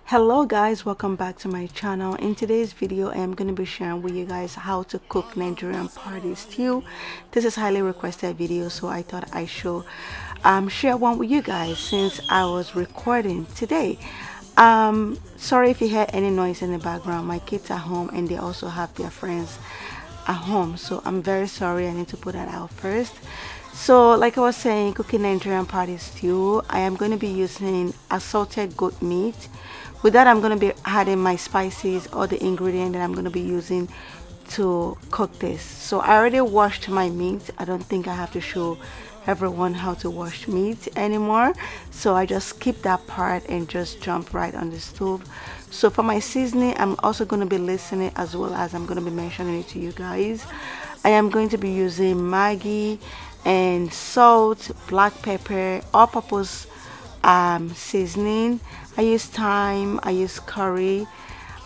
Hello guys, welcome back to my channel. In today's video I am going to be sharing with you guys how to cook Nigerian party stew. This is highly requested video, so I thought I should share one with you guys since I was recording today. Sorry if you hear any noise in the background. My kids are home and they also have their friends at home, so I'm very sorry. I need to put that out first. So like I was saying, cooking Nigerian party stew, I am going to be using assorted goat meat. With that, I'm going to be adding my spices, all the ingredients that I'm going to be using to cook this. So I already washed my meat. I don't think I have to show everyone how to wash meat anymore, so I just skip that part and just jump right on the stove. So for my seasoning, I'm also going to be listening as well as I'm going to be mentioning it to you guys. I am going to be using Maggi and salt, black pepper, all-purpose seasoning. I use thyme, I use curry,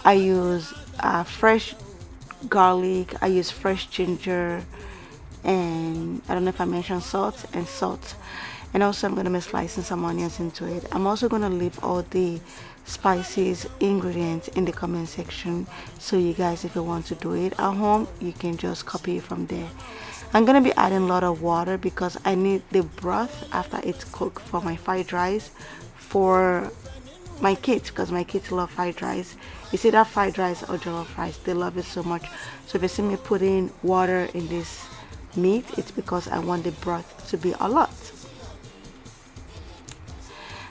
I use fresh garlic, I use fresh ginger, and I don't know if I mentioned salt. And also I'm going to be slicing some onions into it. I'm also going to leave all the spices ingredients in the comment section, so you guys, if you want to do it at home, you can just copy it from there. I'm going to be adding a lot of water because I need the broth after it's cooked for my fried rice for my kids, because my kids love fried rice. It's either fried rice or jollof rice. They love it so much. So if you see me putting water in this meat, it's because I want the broth to be a lot.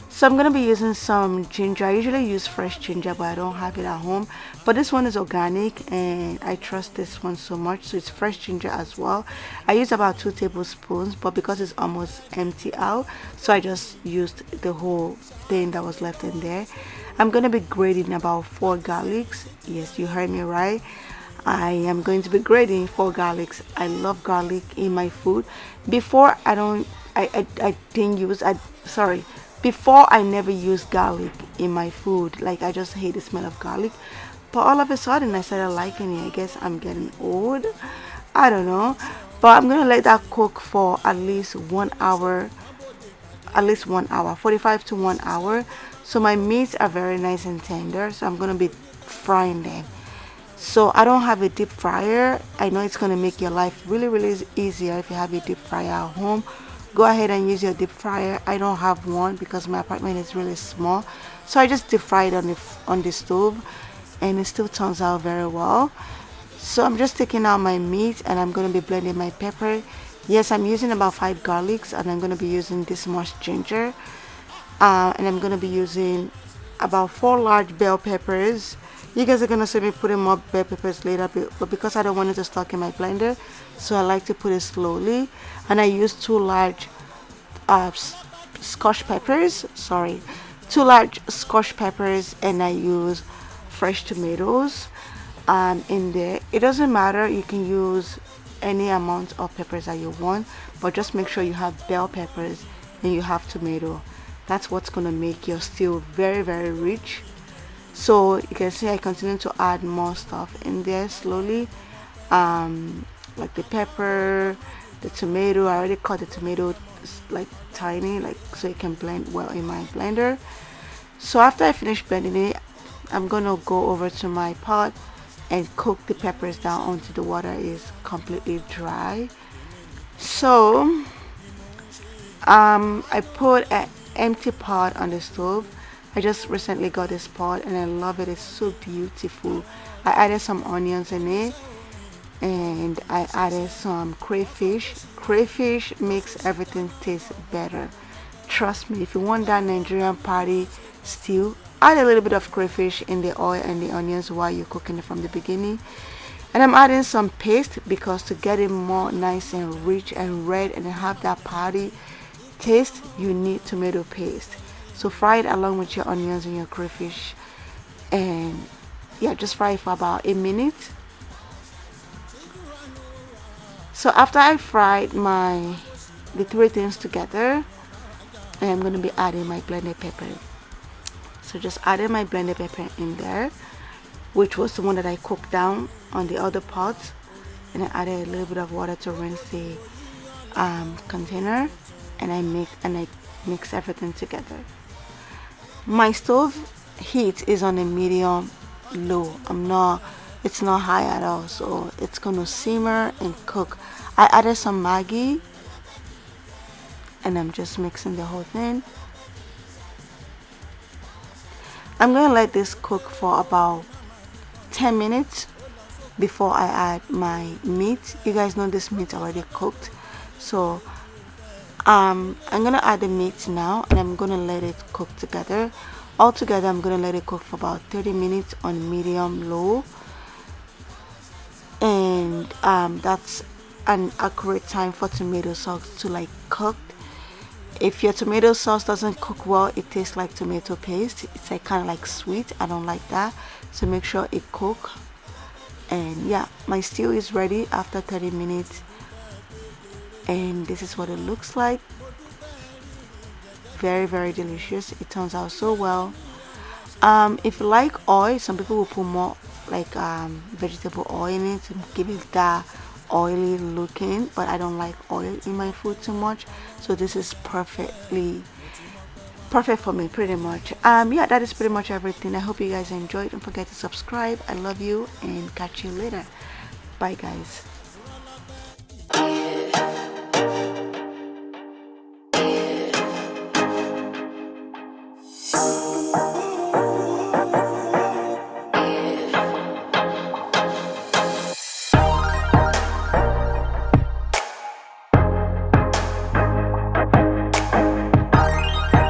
So I'm going to be using some ginger. I usually use fresh ginger, but I don't have it at home. But this one is organic and I trust this one so much. So it's fresh ginger as well. I use about 2 tablespoons, but because it's almost empty out, so I just used the whole thing that was left in there. I'm going to be grating about 4 garlics. Yes, you heard me right. I am going to be grating 4 garlics. I love garlic in my food. Before Before I never used garlic in my food. Like, I just hate the smell of garlic. But all of a sudden I started liking it. I guess I'm getting old. I don't know. But I'm gonna let that cook for at least 1 hour. 45 to 1 hour. So my meats are very nice and tender. So I'm gonna be frying them. So I don't have a deep fryer. I know it's gonna make your life really easier if you have a deep fryer at home. Go ahead and use your deep fryer. I don't have one because my apartment is really small, so I just deep fry it on the stove, and it still turns out very well. So I'm just taking out my meat and I'm going to be blending my pepper. Yes, I'm using about 5 garlics, and I'm going to be using this much ginger, and I'm going to be using about 4 large bell peppers. You guys are going to see me putting more bell peppers later, but because I don't want it to stuck in my blender, so I like to put it slowly. And I use 2 large scotch peppers, 2 large scotch peppers, and I use fresh tomatoes in there. It doesn't matter, you can use any amount of peppers that you want, but just make sure you have bell peppers and you have tomato. That's what's going to make your stew very rich. So you can see I continue to add more stuff in there slowly, like the pepper, the tomato. I already cut the tomato like tiny, like so it can blend well in my blender. So after I finish blending it, I'm gonna go over to my pot and cook the peppers down until the water is completely dry. So I put an empty pot on the stove. I just recently got this pot and I love it. It's so beautiful. I added some onions in it, and I added some crayfish. Crayfish makes everything taste better. Trust me, if you want that Nigerian party stew, add a little bit of crayfish in the oil and the onions while you're cooking it from the beginning. And I'm adding some paste because to get it more nice and rich and red and have that party taste, you need tomato paste. So fry it along with your onions and your crayfish, and yeah, just fry it for about a minute. So after I fried the 3 things together, I'm going to be adding my blended pepper. So just added my blended pepper in there, which was the one that I cooked down on the other pot, and I added a little bit of water to rinse the container, and I mix everything together. My stove heat is on a medium low. It's not high at all, so it's gonna simmer and cook. I added some Maggi and I'm just mixing the whole thing. I'm gonna let this cook for about 10 minutes before I add my meat. You guys know this meat already cooked, so I'm gonna add the meat now and I'm gonna let it cook together. Altogether, I'm gonna let it cook for about 30 minutes on medium low, and that's an accurate time for tomato sauce to like cook. If your tomato sauce doesn't cook well, it tastes like tomato paste. It's like kind of like sweet. I don't like that, so make sure it cook. And yeah, my stew is ready after 30 minutes, and this is what it looks like. Very, very delicious. It turns out so well. If you like oil, some people will put more like vegetable oil in it to give it that oily looking, but I don't like oil in my food too much, so this is perfect for me, pretty much. Yeah, that is pretty much everything. I hope you guys enjoyed. Don't forget to subscribe. I love you and catch you later. Bye guys.